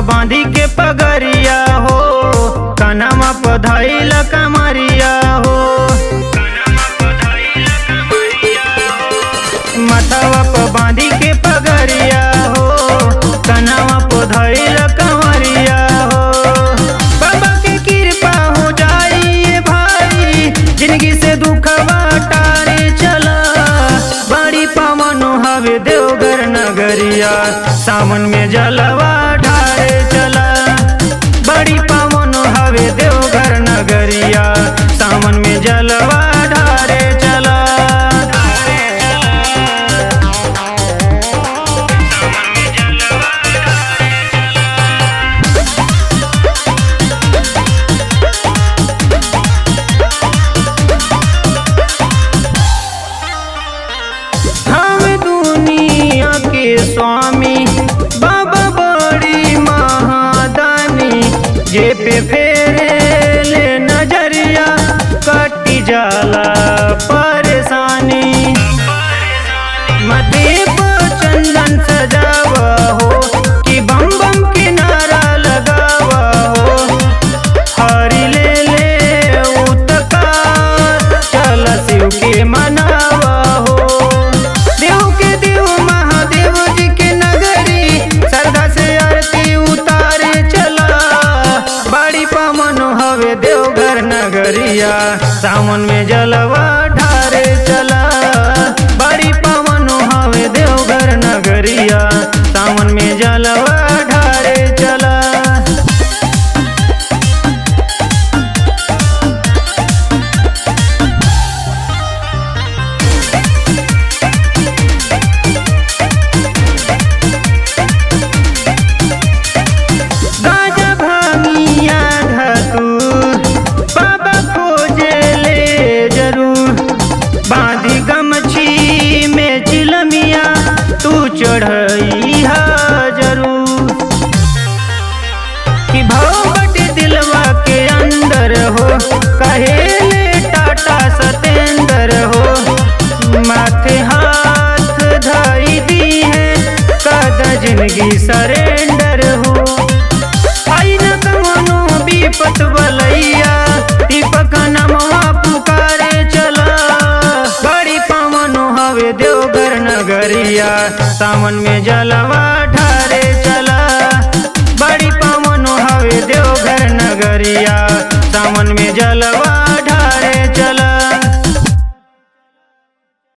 बांधी के पगरिया हो, कनमा पधइल कमरिया हो, मथवा प बांधी के पगरिया हो, कनमा पधइल कमरिया हो। बाबा के कृपा हो जाइए भाई, जिंदगी से दुखवा टारे चला। बड़ी पावन हवे देवघर नगरिया, सावन में जलवा ढारे चला। बड़ी पावन हवे देवघर नगरिया, सावन में जलवा ढारे चला। हम दुनिया के स्वामी बाबा बड़ी महादानी, जे पे फेरे ले नजरिया कटी जाला परेशानी। मथे पर चंदन सजावा हो, कि बम बम के नारा लगावा हो। हरि ले ले उतकार, चल शिव के मनावा हो। देव के देव महादेव जी के नगरी, श्रद्धा से आरती उतारे चला। बड़ी पावन हवे देवघर नगरिया, सावन में जलवा ढारे चला। बड़ी पावन हवे देवघर नगरिया, सावन में जलवा ढारे चला। गाजा भांगिया धतूर बाबा खोजे ले जरूर, बांधी गमछी में चिलमिया तू चढ़ई हा जरूर। कि भाव बटे दिलवा के अंदर हो, कहेले टाटा सतेंद्र हो। माथे हाथ धई दी है, कद जिंदगी सरेंडर हो। आई न कवनो विपत बलैया, दीपक नमवा पुकारे चला। बड़ी पावन हवे देवघर नगरिया, सावन में जलवा ढारे चला। बड़ी पावन हवे देवघर नगरिया, सावन में जलवा